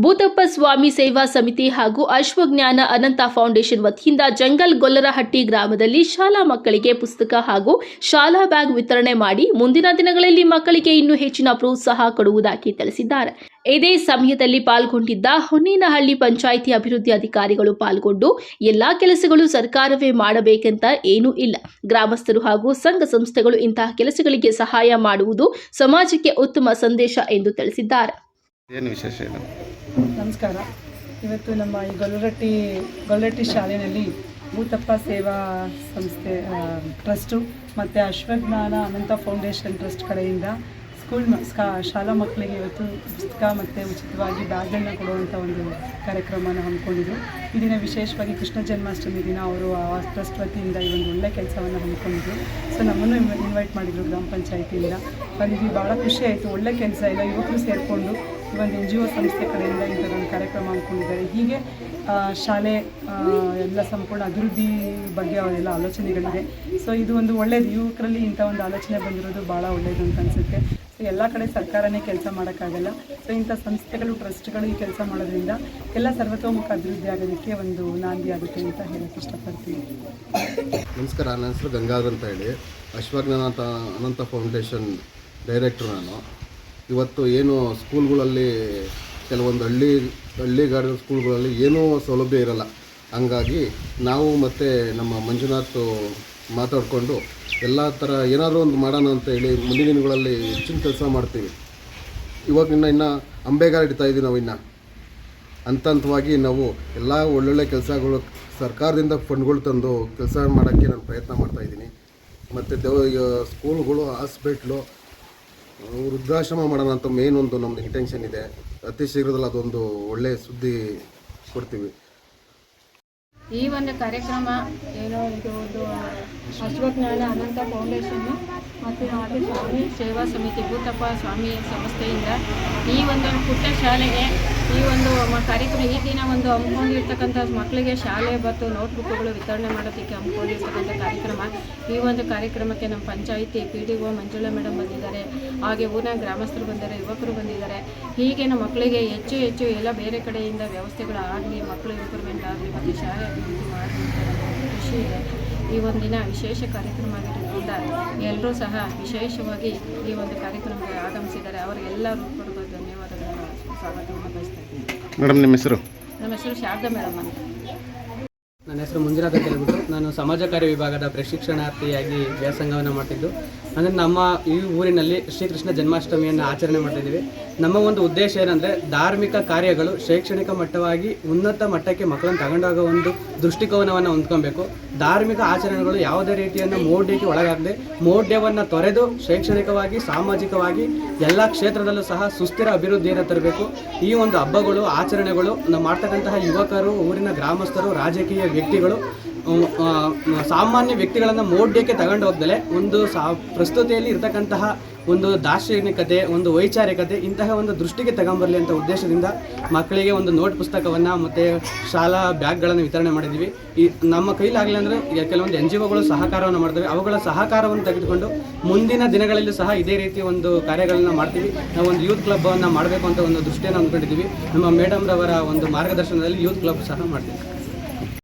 ಭೂತಪ್ಪ ಸ್ವಾಮಿ ಸೇವಾ ಸಮಿತಿ ಹಾಗೂ ಅಶ್ವಜ್ಞಾನ ಅನಂತ ಫೌಂಡೇಶನ್ ವತಿಯಿಂದ ಜಂಗಲ್ ಗೊಲ್ಲರಹಟ್ಟಿ ಗ್ರಾಮದಲ್ಲಿ ಶಾಲಾ ಮಕ್ಕಳಿಗೆ ಪುಸ್ತಕ ಹಾಗೂ ಶಾಲಾ ಬ್ಯಾಗ್ ವಿತರಣೆ ಮಾಡಿ ಮುಂದಿನ ದಿನಗಳಲ್ಲಿ ಮಕ್ಕಳಿಗೆ ಇನ್ನೂ ಹೆಚ್ಚಿನ ಪ್ರೋತ್ಸಾಹ ಕೊಡುವುದಾಗಿ ತಿಳಿಸಿದ್ದಾರೆ. ಇದೇ ಸಮಯದಲ್ಲಿ ಪಾಲ್ಗೊಂಡಿದ್ದ ಹೊನ್ನೇನಹಳ್ಳಿ ಪಂಚಾಯಿತಿ ಅಭಿವೃದ್ಧಿ ಅಧಿಕಾರಿಗಳು ಪಾಲ್ಗೊಂಡು ಎಲ್ಲಾ ಕೆಲಸಗಳು ಸರ್ಕಾರವೇ ಮಾಡಬೇಕೆಂತ ಏನೂ ಇಲ್ಲ, ಗ್ರಾಮಸ್ಥರು ಹಾಗೂ ಸಂಘ ಸಂಸ್ಥೆಗಳು ಇಂತಹ ಕೆಲಸಗಳಿಗೆ ಸಹಾಯ ಮಾಡುವುದು ಸಮಾಜಕ್ಕೆ ಉತ್ತಮ ಸಂದೇಶ ಎಂದು ತಿಳಿಸಿದ್ದಾರೆ. ಏನು ವಿಶೇಷ ಇಲ್ಲ. ನಮಸ್ಕಾರ. ಇವತ್ತು ನಮ್ಮ ಈ ಗೊಲ್ಲರಹಟ್ಟಿ ಶಾಲೆಯಲ್ಲಿ ಭೂತಪ್ಪ ಸೇವಾ ಸಂಸ್ಥೆ ಟ್ರಸ್ಟು ಮತ್ತು ಅಶ್ವಜ್ಞಾನ ಅನಂತ ಫೌಂಡೇಶನ್ ಟ್ರಸ್ಟ್ ಕಡೆಯಿಂದ ಶಾಲಾ ಮಕ್ಕಳಿಗೆ ಇವತ್ತು ಪುಸ್ತಕ ಮತ್ತು ಉಚಿತವಾಗಿ ಬ್ಯಾಗ್ಗಳನ್ನ ಕೊಡುವಂಥ ಒಂದು ಕಾರ್ಯಕ್ರಮನ ಹಮ್ಮಿಕೊಂಡಿದ್ರು. ಈ ದಿನ ವಿಶೇಷವಾಗಿ ಕೃಷ್ಣ ಜನ್ಮಾಷ್ಟಮಿ ದಿನ ಅವರು ಆ ಟ್ರಸ್ಟ್ ವತಿಯಿಂದ ಈ ಒಂದು ಒಳ್ಳೆಯ ಕೆಲಸವನ್ನು ಹಮ್ಮಿಕೊಂಡಿದ್ರು. ಸೊ ನಮ್ಮನ್ನು ಇನ್ವೈಟ್ ಮಾಡಿದರು ಗ್ರಾಮ ಪಂಚಾಯಿತಿಯಿಂದ. ಬಂದಿದ್ವಿ, ಭಾಳ ಖುಷಿ ಆಯಿತು. ಒಳ್ಳೆ ಕೆಲಸ, ಎಲ್ಲ ಯುವಕರು ಸೇರಿಕೊಂಡು ಈ ಒಂದು NGO ಸಂಸ್ಥೆ ಕಡೆಯಿಂದ ಇಂಥ ಒಂದು ಕಾರ್ಯಕ್ರಮ ಹಮ್ಮಿಕೊಂಡಿದ್ದಾರೆ. ಹೀಗೆ ಶಾಲೆ ಎಲ್ಲ ಸಂಪೂರ್ಣ ಅಭಿವೃದ್ಧಿ ಬಗ್ಗೆ ಅವರೆಲ್ಲ ಆಲೋಚನೆಗಳಿದೆ. ಸೊ ಇದು ಒಂದು ಒಳ್ಳೆಯದು, ಯುವಕರಲ್ಲಿ ಇಂಥ ಒಂದು ಆಲೋಚನೆ ಬಂದಿರೋದು ಭಾಳ ಒಳ್ಳೆಯದು ಅಂತ ಅನಿಸುತ್ತೆ. ಸೊ ಎಲ್ಲ ಕಡೆ ಸರ್ಕಾರನೇ ಕೆಲಸ ಮಾಡೋಕ್ಕಾಗಲ್ಲ. ಸೊ ಇಂಥ ಸಂಸ್ಥೆಗಳು, ಟ್ರಸ್ಟ್ಗಳು ಈ ಕೆಲಸ ಮಾಡೋದ್ರಿಂದ ಎಲ್ಲ ಸರ್ವತೋಮುಖ ಅಭಿವೃದ್ಧಿ ಆಗೋದಕ್ಕೆ ಒಂದು ನಾಂದಿ ಆಗುತ್ತೆ ಅಂತ ಹೇಳೋಕ್ಕೆ ಇಷ್ಟಪಡ್ತೀನಿ. ನಮಸ್ಕಾರ, ನನ್ನ ಹೆಸರು ಗಂಗಾಧರ್ ಅಂತ ಹೇಳಿ, ಅಶ್ವಜ್ಞಾನ ಅನಂತ ಫೌಂಡೇಶನ್ ಡೈರೆಕ್ಟ್ರು ನಾನು. ಇವತ್ತು ಏನು ಸ್ಕೂಲ್ಗಳಲ್ಲಿ ಕೆಲವೊಂದು ಹಳ್ಳಿಗಾಡಿನ ಸ್ಕೂಲ್ಗಳಲ್ಲಿ ಏನೂ ಸೌಲಭ್ಯ ಇರಲ್ಲ. ಹಂಗಾಗಿ ನಾವು ಮತ್ತು ನಮ್ಮ ಮಂಜುನಾಥ್ ಮಾತಾಡಿಕೊಂಡು ಎಲ್ಲ ಥರ ಏನಾದರೂ ಒಂದು ಮಾಡೋಣ ಅಂತ ಹೇಳಿ ಮುಂದಿನ ದಿನಗಳಲ್ಲಿ ಹೆಚ್ಚಿನ ಕೆಲಸ ಮಾಡ್ತೀವಿ. ಇವಾಗ ಇನ್ನು ಅಂಬೆಗಾಲು ಇಡ್ತಾ ಇದ್ದೀವಿ. ನಾವು ಇನ್ನು ಹಂತವಾಗಿ ನಾವು ಎಲ್ಲ ಒಳ್ಳೊಳ್ಳೆ ಕೆಲಸಗಳು ಸರ್ಕಾರದಿಂದ ಫಂಡ್ಗಳು ತಂದು ಕೆಲಸ ಮಾಡೋಕ್ಕೆ ನಾನು ಪ್ರಯತ್ನ ಮಾಡ್ತಾಯಿದ್ದೀನಿ. ಮತ್ತು ಸ್ಕೂಲ್ಗಳು, ಹಾಸ್ಪಿಟ್ಲು, ವೃದ್ಧಾಶ್ರಮ ಮಾಡೋಣ ಅಂತ ಮೇನ್ ಒಂದು ನಮ್ಮದು ಇಂಟೆನ್ಷನ್ ಇದೆ. ಅತಿ ಶೀಘ್ರದಲ್ಲಿ ಅದೊಂದು ಒಳ್ಳೆಯ ಸುದ್ದಿ ಕೊಡ್ತೀವಿ. ಈ ಒಂದು ಕಾರ್ಯಕ್ರಮ ಏನೋ ಇದು ಒಂದು ಅಶ್ವಜ್ಞಾನ ಅನಂತ ಫೌಂಡೇಶನ್ನು ಮತ್ತು ಸ್ವಾಮಿ ಸೇವಾ ಸಮಿತಿ ಭೂತಪ್ಪ ಸ್ವಾಮಿ ಸಂಸ್ಥೆಯಿಂದ ಈ ಒಂದು ಪುಟ್ಟ ಶಾಲೆಗೆ ಈ ಒಂದು ಕಾರ್ಯಕ್ರಮ ಈ ದಿನ ಒಂದು ಹಮ್ಮಿಕೊಂಡಿರ್ತಕ್ಕಂಥ ಮಕ್ಕಳಿಗೆ ಶಾಲೆ ಮತ್ತು ನೋಟ್ಬುಕ್ಗಳು ವಿತರಣೆ ಮಾಡೋದಕ್ಕೆ ಹಮ್ಮಿಕೊಂಡಿರ್ತಕ್ಕಂಥ ಕಾರ್ಯಕ್ರಮ. ಈ ಒಂದು ಕಾರ್ಯಕ್ರಮಕ್ಕೆ ನಮ್ಮ ಪಂಚಾಯಿತಿ PDO ಮಂಜುಳಾ ಮೇಡಮ್ ಬಂದಿದ್ದಾರೆ, ಹಾಗೆ ಊರಿನ ಗ್ರಾಮಸ್ಥರು ಬಂದಿದ್ದಾರೆ, ಯುವಕರು ಬಂದಿದ್ದಾರೆ. ಹೀಗೆ ನಮ್ಮ ಮಕ್ಕಳಿಗೆ ಹೆಚ್ಚು ಎಲ್ಲ ಬೇರೆ ಕಡೆಯಿಂದ ವ್ಯವಸ್ಥೆಗಳು ಆಗಲಿ, ಮಕ್ಕಳು ಇಂಪ್ರೂವ್ಮೆಂಟ್ ಆಗಲಿ ಮತ್ತು ಶಾಲೆ ಅಭಿವೃದ್ಧಿ ಮಾಡಲಿ ಅಂತ ಖುಷಿ ಇದೆ. ಈ ಒಂದು ದಿನ ವಿಶೇಷ ಕಾರ್ಯಕ್ರಮ ಆಗಿರೋದ್ರಿಂದ ಎಲ್ಲರೂ ಸಹ ವಿಶೇಷವಾಗಿ ಈ ಒಂದು ಕಾರ್ಯಕ್ರಮಕ್ಕೆ ಆಗಮಿಸಿದ್ದಾರೆ. ಅವರಿಗೆಲ್ಲರೂ ಧನ್ಯವಾದಗಳನ್ನು ಸ್ವಾಗತವನ್ನು ಬಯಸ್ತಾ ಇದ್ದೀನಿ. ಮೇಡಮ್, ನಿಮ್ಮ ಹೆಸರು? ನಮ್ಮ ಹೆಸರು ಶಾರದಾ ಮೇಡಮ್ ಅಂತ. ನನ್ನ ಹೆಸರು ಮಂಜುನಾಥ್ ಅಂತ ಹೇಳ್ಬಿಟ್ಟು ನಾನು ಸಮಾಜ ಕಾರ್ಯ ವಿಭಾಗದ ಪ್ರಶಿಕ್ಷಣಾರ್ಥಿಯಾಗಿ ವ್ಯಾಸಂಗವನ್ನು ಮಾಡ್ತಿದ್ದು. ಅಂದರೆ ನಮ್ಮ ಈ ಊರಿನಲ್ಲಿ ಶ್ರೀಕೃಷ್ಣ ಜನ್ಮಾಷ್ಟಮಿಯನ್ನು ಆಚರಣೆ ಮಾಡ್ತಿದ್ದೀವಿ. ನಮ್ಮ ಒಂದು ಉದ್ದೇಶ ಏನಂದರೆ ಧಾರ್ಮಿಕ ಕಾರ್ಯಗಳು ಶೈಕ್ಷಣಿಕ ಮಟ್ಟವಾಗಿ ಉನ್ನತ ಮಟ್ಟಕ್ಕೆ ಮಕ್ಕಳನ್ನು ತಗೊಂಡೋಗೋ ಒಂದು ದೃಷ್ಟಿಕೋನವನ್ನು ಹೊಂದ್ಕೊಬೇಕು. ಧಾರ್ಮಿಕ ಆಚರಣೆಗಳು ಯಾವುದೇ ರೀತಿಯನ್ನು ಮೌಢ್ಯಕ್ಕೆ ಒಳಗಾಗದೆ ಮೌಢ್ಯವನ್ನು ತೊರೆದು ಶೈಕ್ಷಣಿಕವಾಗಿ, ಸಾಮಾಜಿಕವಾಗಿ ಎಲ್ಲ ಕ್ಷೇತ್ರದಲ್ಲೂ ಸಹ ಸುಸ್ಥಿರ ಅಭಿವೃದ್ಧಿಯನ್ನು ತರಬೇಕು. ಈ ಒಂದು ಹಬ್ಬಗಳು, ಆಚರಣೆಗಳು ನಾವು ಮಾಡ್ತಕ್ಕಂತಹ ಯುವಕರು, ಊರಿನ ಗ್ರಾಮಸ್ಥರು, ರಾಜಕೀಯ ವ್ಯಕ್ತಿಗಳು, ಸಾಮಾನ್ಯ ವ್ಯಕ್ತಿಗಳನ್ನು ಮೌಢ್ಯಕ್ಕೆ ತಗೊಂಡು ಹೋಗ್ದಲೆ ಒಂದು ಪ್ರಸ್ತುತಿಯಲ್ಲಿ ಇರತಕ್ಕಂತಹ ಒಂದು ದಾರ್ಶನಿಕತೆ, ಒಂದು ವೈಚಾರಿಕತೆ ಇಂತಹ ಒಂದು ದೃಷ್ಟಿಗೆ ತಗೊಂಬರಲಿ ಅಂತ ಉದ್ದೇಶದಿಂದ ಮಕ್ಕಳಿಗೆ ಒಂದು ನೋಟ್ ಪುಸ್ತಕವನ್ನು ಮತ್ತು ಶಾಲಾ ಬ್ಯಾಗ್ಗಳನ್ನು ವಿತರಣೆ ಮಾಡಿದ್ದೀವಿ. ಈ ನಮ್ಮ ಕೈಲಾಗಲಿ ಅಂದರೆ ಕೆಲವೊಂದು NGOಗಳು ಸಹಕಾರವನ್ನು ಮಾಡ್ತವೆ. ಅವುಗಳ ಸಹಕಾರವನ್ನು ತೆಗೆದುಕೊಂಡು ಮುಂದಿನ ದಿನಗಳಲ್ಲಿ ಸಹ ಇದೇ ರೀತಿ ಒಂದು ಕಾರ್ಯಗಳನ್ನು ಮಾಡ್ತೀವಿ. ನಾವು ಒಂದು ಯೂತ್ ಕ್ಲಬ್ಬನ್ನು ಮಾಡಬೇಕು ಅಂತ ಒಂದು ದೃಷ್ಟಿಯನ್ನು ಅಂದ್ಕೊಂಡಿದ್ದೀವಿ. ನಮ್ಮ ಮೇಡಮ್ರವರ ಒಂದು ಮಾರ್ಗದರ್ಶನದಲ್ಲಿ ಯೂತ್ ಕ್ಲಬ್ ಸಹ ಮಾಡ್ತೀವಿ.